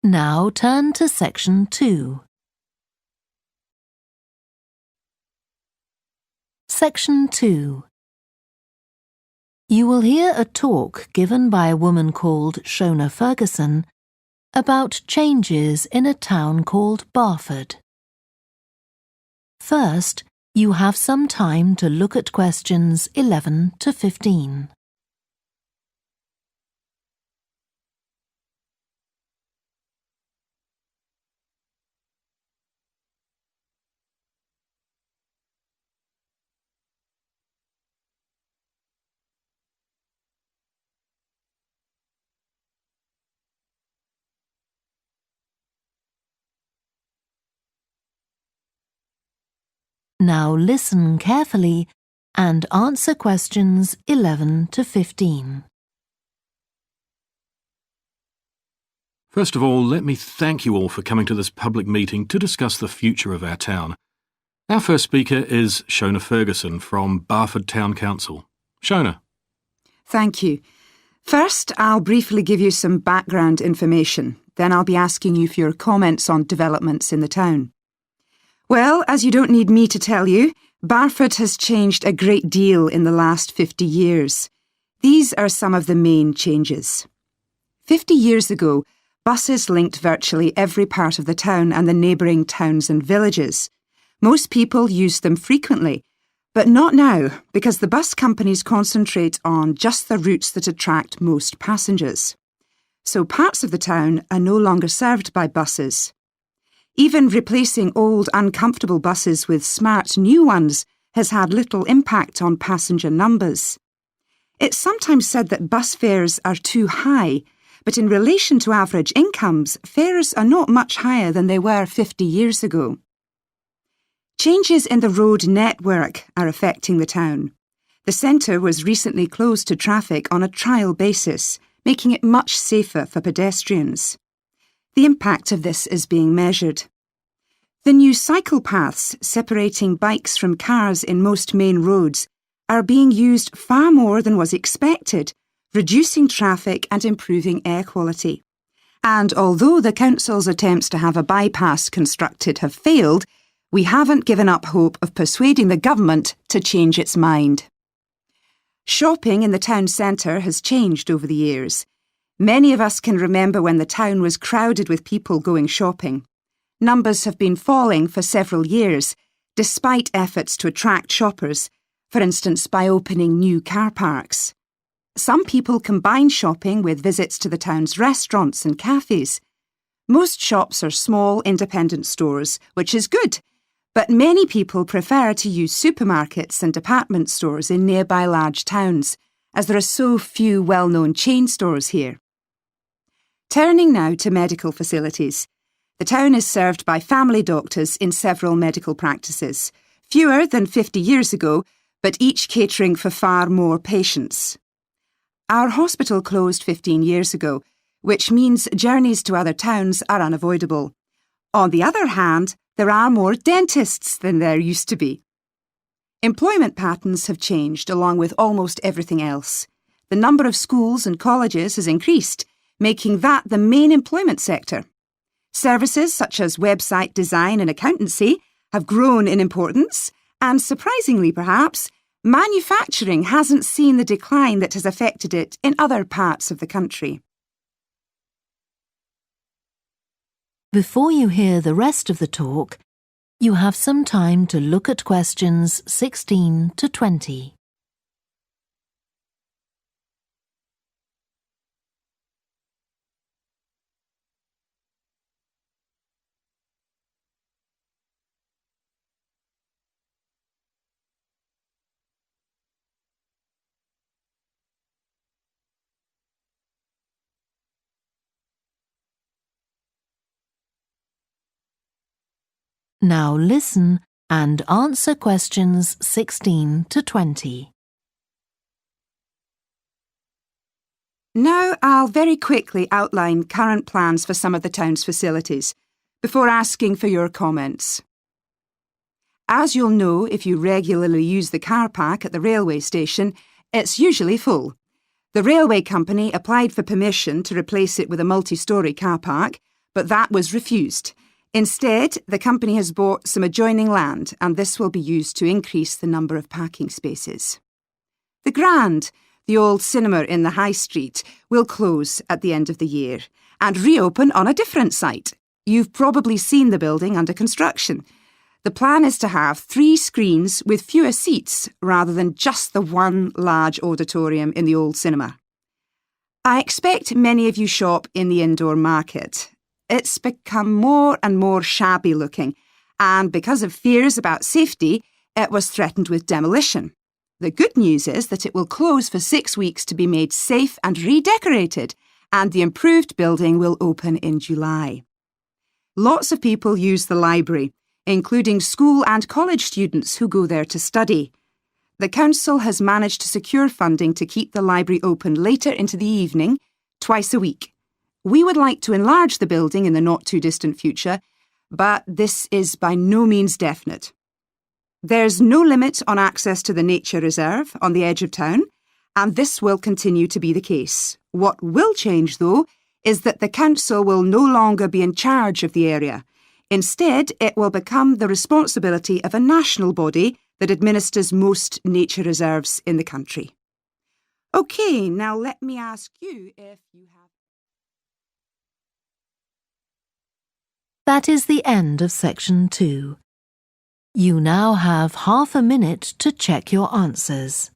Now turn to Section 2. Section 2. You will hear a talk given by a woman called Shona Ferguson about changes in a town called Barford. First, you have some time to look at questions 11 to 15. Now listen carefully and answer questions 11 to 15. First of all, let me thank you all for coming to this public meeting to discuss the future of our town. Our first speaker is Shona Ferguson from Barford Town Council. Shona. Thank you. First, I'll briefly give you some background information. Then I'll be asking you for your comments on developments in the town. Well, as you don't need me to tell you, Barford has changed a great deal in the last 50 years. These are some of the main changes. 50 years ago, buses linked virtually every part of the town and the neighbouring towns and villages. Most people used them frequently, but not now, because the bus companies concentrate on just the routes that attract most passengers. So parts of the town are no longer served by buses. Even replacing old, uncomfortable buses with smart new ones has had little impact on passenger numbers. It's sometimes said that bus fares are too high, but in relation to average incomes, fares are not much higher than they were 50 years ago. Changes in the road network are affecting the town. The centre was recently closed to traffic on a trial basis, making it much safer for pedestrians. The impact of this is being measured. The new cycle paths separating bikes from cars in most main roads are being used far more than was expected, reducing traffic and improving air quality. And although the council's attempts to have a bypass constructed have failed, we haven't given up hope of persuading the government to change its mind. Shopping in the town centre has changed over the years. Many of us can remember when the town was crowded with people going shopping. Numbers have been falling for several years, despite efforts to attract shoppers, for instance by opening new car parks. Some people combine shopping with visits to the town's restaurants and cafes. Most shops are small, independent stores, which is good, but many people prefer to use supermarkets and department stores in nearby large towns, as there are so few well-known chain stores here. Turning now to medical facilities. The town is served by family doctors in several medical practices, fewer than 50 years ago, but each catering for far more patients. Our hospital closed 15 years ago, which means journeys to other towns are unavoidable. On the other hand, there are more dentists than there used to be. Employment patterns have changed along with almost everything else. The number of schools and colleges has increased, making that the main employment sector. Services such as website design and accountancy have grown in importance, and surprisingly perhaps, manufacturing hasn't seen the decline that has affected it in other parts of the country. Before you hear the rest of the talk, you have some time to look at questions 16 to 20. Now listen and answer questions 16 to 20. Now I'll very quickly outline current plans for some of the town's facilities, before asking for your comments. As you'll know if you regularly use the car park at the railway station, it's usually full. The railway company applied for permission to replace it with a multi-storey car park, but that was refused. Instead, the company has bought some adjoining land, and this will be used to increase the number of parking spaces. The Grand, the old cinema in the High Street, will close at the end of the year and reopen on a different site. You've probably seen the building under construction. The plan is to have 3 screens with fewer seats rather than just the one large auditorium in the old cinema. I expect many of you shop in the indoor market. It's become more and more shabby looking, and because of fears about safety, it was threatened with demolition. The good news is that it will close for 6 weeks to be made safe and redecorated, and the improved building will open in July. Lots of people use the library, including school and college students who go there to study. The council has managed to secure funding to keep the library open later into the evening, twice a week. We would like to enlarge the building in the not-too-distant future, but this is by no means definite. There's no limit on access to the nature reserve on the edge of town, and this will continue to be the case. What will change, though, is that the council will no longer be in charge of the area. Instead, it will become the responsibility of a national body that administers most nature reserves in the country. OK, now let me ask you if you have... That is the end of section 2. You now have half a minute to check your answers.